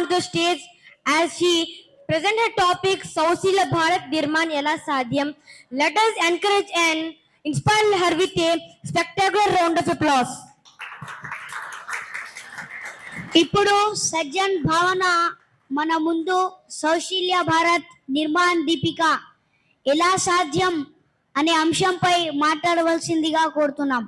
on the stage as she present her topic Saushilya Bharat Nirman Ela Sadhyam. Let us encourage and inspire her with a spectacular round of applause. ఇప్పుడు సజ్జన్ భావన మన ముందు సౌశీల్య భారత్ నిర్మాణ్ దీపిక ఎలా సాధ్యం అనే అంశంపై మాట్లాడవలసిందిగా కోరుతున్నాం.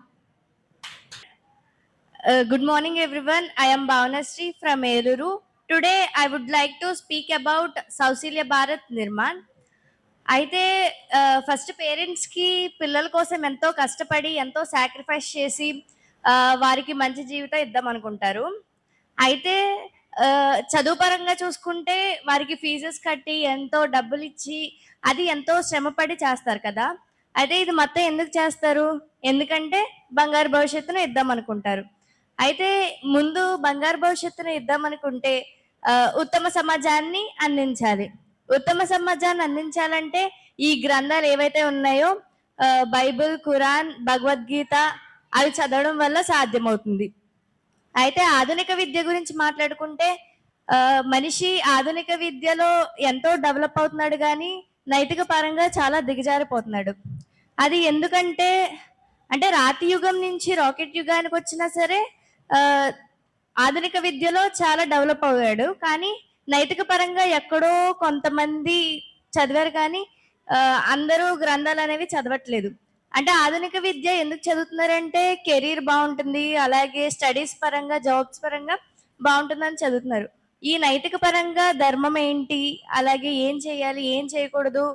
Good morning everyone. I am Bhavanasri from Eluru. Today I would like to speak about Saushilya Bharat Nirman. అయితే ఫస్ట్ పేరెంట్స్కి పిల్లల కోసం ఎంతో కష్టపడి ఎంతో సాక్రిఫైస్ చేసి వారికి మంచి జీవితం ఇద్దాం అనుకుంటారు. అయితే చదువు పరంగా చూసుకుంటే వారికి ఫీజెస్ కట్టి ఎంతో డబ్బులు ఇచ్చి అది ఎంతో శ్రమపడి చేస్తారు కదా. అయితే ఇది మొత్తం ఎందుకు చేస్తారు? ఎందుకంటే బంగారు భవిష్యత్తును ఇద్దాం అనుకుంటారు. అయితే ముందు బంగారు భవిష్యత్తును ఇద్దాం అనుకుంటే ఉత్తమ సమాజాన్ని అందించాలి. ఉత్తమ సమాజాన్ని అందించాలంటే ఈ గ్రంథాలు ఏవైతే ఉన్నాయో బైబిల్, ఖురాన్, భగవద్గీత అవి చదవడం వల్ల సాధ్యమవుతుంది. అయితే ఆధునిక విద్య గురించి మాట్లాడుకుంటే మనిషి ఆధునిక విద్యలో ఎంతో డెవలప్ అవుతున్నాడు కానీ నైతిక పరంగా చాలా దిగజారిపోతున్నాడు. అది ఎందుకంటే అంటే రాతి యుగం నుంచి రాకెట్ యుగానికి వచ్చినా సరే ఆధునిక విద్యలో చాలా డెవలప్ అయ్యాడు. కానీ నైతిక పరంగా ఎక్కడో కొంతమంది చదివారు కానీ అందరూ గ్రంథాలు అనేవి చదవట్లేదు. అంటే ఆధునిక విద్య ఎందుకు చదువుతున్నారంటే కెరీర్ బాగుంటుంది, అలాగే స్టడీస్ పరంగా జాబ్స్ పరంగా బాగుంటుందని చదువుతున్నారు. ఈ నైతిక పరంగా ధర్మం ఏంటి, అలాగే ఏం చేయాలి, ఏం చేయకూడదు,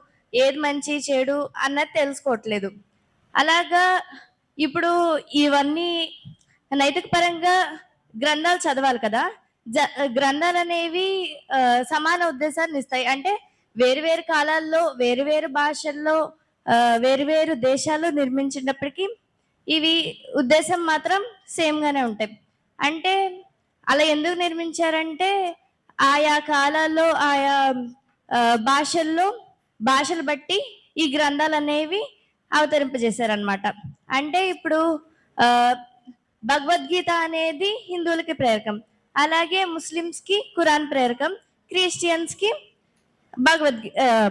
ఏది మంచి చెడు అన్నది తెలుసుకోవట్లేదు. అలాగా ఇప్పుడు ఇవన్నీ నైతిక పరంగా గ్రంథాలు చదవాలి కదా. గ్రంథాలు అనేవి సమాన ఉద్దేశాన్ని ఇస్తాయి. అంటే వేరు కాలాల్లో వేరు భాషల్లో వేరు దేశాల్లో నిర్మించినప్పటికీ ఇవి ఉద్దేశం మాత్రం సేమ్ గానే ఉంటాయి. అంటే అలా ఎందుకు నిర్మించారంటే ఆయా కాలాల్లో ఆయా భాషలు బట్టి ఈ గ్రంథాలు అనేవి అవతరింపజేశారనమాట. అంటే ఇప్పుడు భగవద్గీత అనేది హిందువులకి ప్రేరకం, అలాగే ముస్లిమ్స్కి ఖురాన్ ప్రేరకం, క్రిస్టియన్స్కి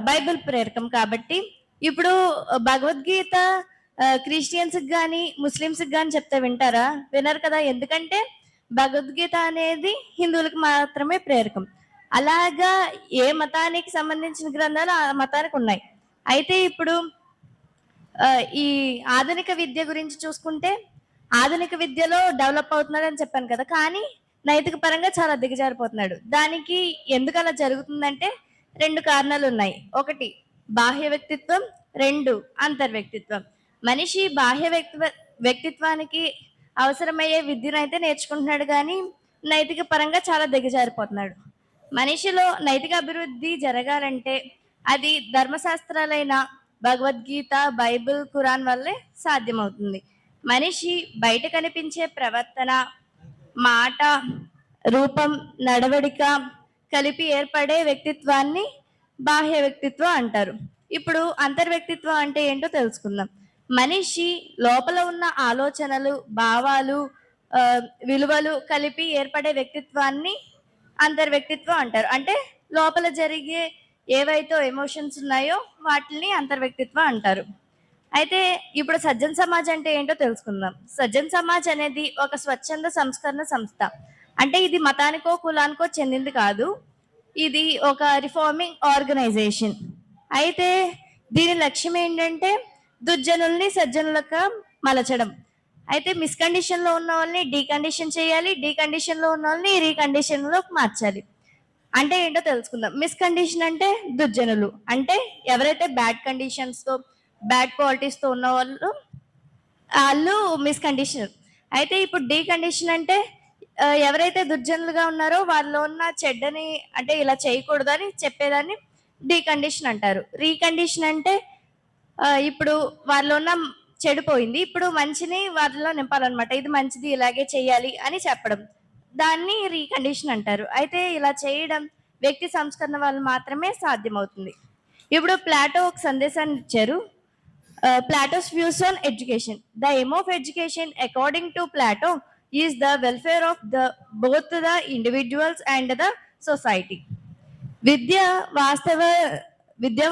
బైబిల్ ప్రేరకం. కాబట్టి ఇప్పుడు భగవద్గీత క్రిస్టియన్స్కి కానీ ముస్లిమ్స్కి కానీ చెప్తే వింటారా? వినరు కదా. ఎందుకంటే భగవద్గీత అనేది హిందువులకు మాత్రమే ప్రేరకం. అలాగా ఏ మతానికి సంబంధించిన గ్రంథాలు ఆ మతానికి ఉన్నాయి. అయితే ఇప్పుడు ఈ ఆధునిక విద్య గురించి చూసుకుంటే ఆధునిక విద్యలో డెవలప్ అవుతున్నాడు అని చెప్పాను కదా, కానీ నైతిక పరంగా చాలా దిగజారిపోతున్నాడు. దానికి ఎందుకు అలా జరుగుతుందంటే 2 కారణాలు ఉన్నాయి. ఒకటి బాహ్య వ్యక్తిత్వం, 2 అంతర్వ్యక్తిత్వం. మనిషి బాహ్య వ్యక్తిత్వానికి అవసరమయ్యే విద్యను అయితే నేర్చుకుంటున్నాడు కానీ నైతిక పరంగా చాలా దిగజారిపోతున్నాడు. మనిషిలో నైతిక అభివృద్ధి జరగాలంటే అది ధర్మశాస్త్రాలైన భగవద్గీత, బైబిల్, ఖురాన్ వల్లే సాధ్యమవుతుంది. మనిషి బయట కనిపించే ప్రవర్తన, మాట, రూపం, నడవడిక కలిపి ఏర్పడే వ్యక్తిత్వాన్ని బాహ్య వ్యక్తిత్వం అంటారు. ఇప్పుడు అంతర్వ్యక్తిత్వం అంటే ఏంటో తెలుసుకుందాం. మనిషి లోపల ఉన్న ఆలోచనలు, భావాలు, విలువలు కలిపి ఏర్పడే వ్యక్తిత్వాన్ని అంతర్వ్యక్తిత్వం అంటారు. అంటే లోపల జరిగే ఏవైతే ఎమోషన్స్ ఉన్నాయో వాటిని అంతర్వ్యక్తిత్వం అంటారు. అయితే ఇప్పుడు సజ్జన్ సమాజ్ అంటే ఏంటో తెలుసుకుందాం. సజ్జన్ సమాజ్ అనేది ఒక స్వచ్ఛంద సంస్కరణ సంస్థ. అంటే ఇది మతానికో కులానికో చెందింది కాదు, ఇది ఒక రిఫార్మింగ్ ఆర్గనైజేషన్. అయితే దీని లక్ష్యం ఏంటంటే దుర్జనుల్ని సజ్జనులుగా మలచడం. అయితే మిస్కండిషన్లో ఉన్న వాళ్ళని డీకండిషన్ చేయాలి, డీకండిషన్లో ఉన్న వాళ్ళని రీకండిషన్లో మార్చాలి. అంటే ఏంటో తెలుసుకుందాం. మిస్కండిషన్ అంటే దుర్జనులు, అంటే ఎవరైతే బ్యాడ్ కండిషన్స్తో బ్యాడ్ క్వాలిటీస్తో ఉన్న వాళ్ళు మిస్కండిషన్. అయితే ఇప్పుడు డీకండిషన్ అంటే ఎవరైతే దుర్జనులుగా ఉన్నారో వాళ్ళలో ఉన్న చెడ్డని, అంటే ఇలా చేయకూడదు అని చెప్పేదాన్ని డీకండిషన్ అంటారు. రీకండిషన్ అంటే ఇప్పుడు వాళ్ళలో ఉన్న చెడిపోయింది, ఇప్పుడు మంచిని వాళ్ళలో నింపాలన్నమాట. ఇది మంచిది, ఇలాగే చేయాలి అని చెప్పడం, దాన్ని రీకండిషన్ అంటారు. అయితే ఇలా చేయడం వ్యక్తి సంస్కరణ వల్ల మాత్రమే సాధ్యమవుతుంది. ఇప్పుడు ప్లాటో ఒక సందేశాన్ని ఇచ్చారు. Plato's views on education. The aim of education, according to Plato, is the welfare of both the individuals and the society. విద్య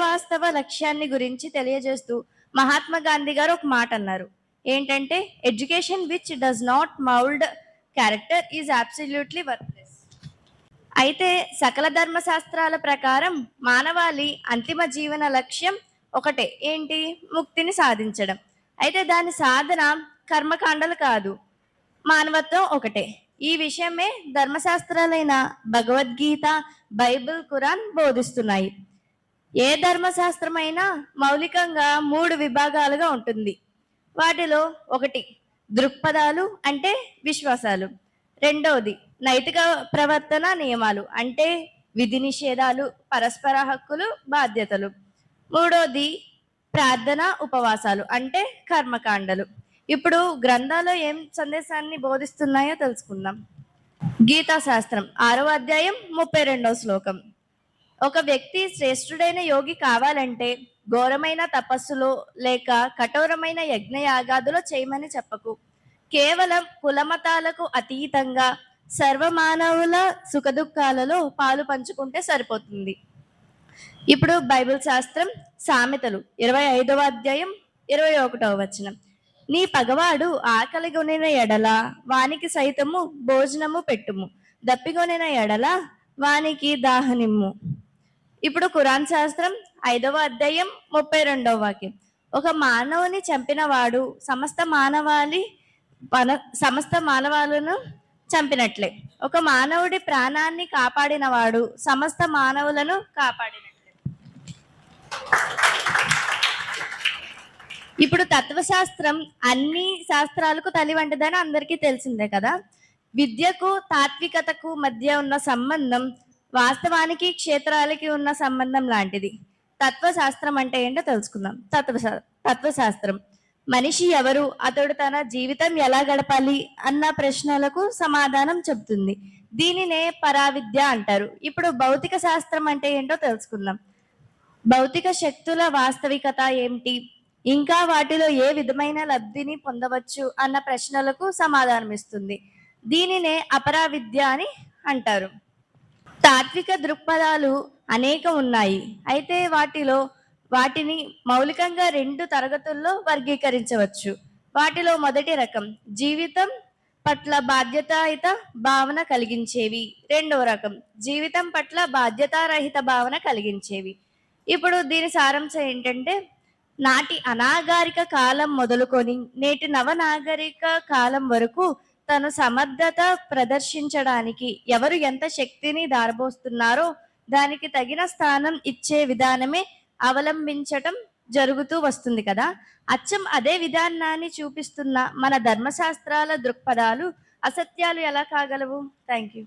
వాస్తవ లక్ష్యాన్ని గురించి తెలియజేస్తూ మహాత్మా గాంధీ గారు ఒక మాట అన్నారు. ఏంటంటే, education which does not mould character is absolutely worthless. అయితే సకల ధర్మశాస్త్రాల ప్రకారం మానవాళి అంతిమ జీవన లక్ష్యం ఒకటే, ఏంటి? ముక్తిని సాధించడం. అయితే దాని సాధన కర్మకాండలు కాదు, మానవత్వం ఒకటే. ఈ విషయమే ధర్మశాస్త్రాలైన భగవద్గీత, బైబిల్, ఖురాన్ బోధిస్తున్నాయి. ఏ ధర్మశాస్త్రమైనా మౌలికంగా 3 విభాగాలుగా ఉంటుంది. వాటిలో ఒకటి దృక్పథాలు, అంటే విశ్వాసాలు. రెండవది నైతిక ప్రవర్తన నియమాలు, అంటే విధి నిషేధాలు, పరస్పర హక్కులు, బాధ్యతలు. మూడోది ప్రార్థన, ఉపవాసాలు, అంటే కర్మకాండలు. ఇప్పుడు గ్రంథాలు ఏం సందేశాన్ని బోధిస్తున్నాయో తెలుసుకుందాం. గీతా శాస్త్రం 6వ అధ్యాయం 32వ శ్లోకం. ఒక వ్యక్తి శ్రేష్ఠుడైన యోగి కావాలంటే ఘోరమైన తపస్సులో లేక కఠోరమైన యజ్ఞయాగాదులో చేయమని చెప్పకు. కేవలం కులమతాలకు అతీతంగా సర్వమానవుల సుఖదుఖాలలో పాలు పంచుకుంటే సరిపోతుంది. ఇప్పుడు బైబిల్ శాస్త్రం సామెతలు 25వ అధ్యాయం 21వ వచనం. నీ పగవాడు ఆకలిగొనిన ఎడల వానికి సైతము భోజనము పెట్టుము, దప్పిగొనిన ఎడల వానికి దాహనిమ్ము. ఇప్పుడు ఖురాన్ శాస్త్రం 5వ అధ్యాయం 32వ వాక్యం. ఒక మానవుని చంపిన వాడు సమస్త మానవాలను చంపినట్లే. ఒక మానవుడి ప్రాణాన్ని కాపాడిన వాడు సమస్త మానవులను కాపాడినట్లే. ఇప్పుడు తత్వశాస్త్రం అన్ని శాస్త్రాలకు తల్లి వంటిదని అందరికీ తెలిసిందే కదా. విద్యకు తాత్వికతకు మధ్య ఉన్న సంబంధం వాస్తవానికి క్షేత్రాలకి ఉన్న సంబంధం లాంటిది. తత్వశాస్త్రం అంటే ఏంటో తెలుసుకుందాం. తత్వశాస్త్రం మనిషి ఎవరు, అతడు తన జీవితం ఎలా గడపాలి అన్న ప్రశ్నలకు సమాధానం చెబుతుంది. దీనినే పరావిద్య అంటారు. ఇప్పుడు భౌతిక శాస్త్రం అంటే ఏంటో తెలుసుకుందాం. భౌతిక శక్తుల వాస్తవికత ఏమిటి, ఇంకా వాటిలో ఏ విధమైన లబ్ధిని పొందవచ్చు అన్న ప్రశ్నలకు సమాధానం ఇస్తుంది. దీనినే అపరావిద్య అని అంటారు. తాత్విక దృక్పథాలు అనేక ఉన్నాయి. అయితే వాటిని మౌలికంగా 2 తరగతుల్లో వర్గీకరించవచ్చు. వాటిలో మొదటి రకం జీవితం పట్ల బాధ్యతాయుత భావన కలిగించేవి. రెండవ రకం జీవితం పట్ల బాధ్యతారహిత భావన కలిగించేవి. ఇప్పుడు దీని సారాంశం ఏంటంటే, నాటి అనాగరిక కాలం మొదలుకొని నేటి నవనాగరిక కాలం వరకు తను సమర్థత ప్రదర్శించడానికి ఎవరు ఎంత శక్తిని దారబోస్తున్నారో దానికి తగిన స్థానం ఇచ్చే విధానమే అవలంబించటం జరుగుతూ వస్తుంది కదా. అచ్చం అదే విధానాన్ని చూపిస్తున్న మన ధర్మశాస్త్రాల దృక్పథాలు అసత్యాలు ఎలా కాగలవు? Thank you.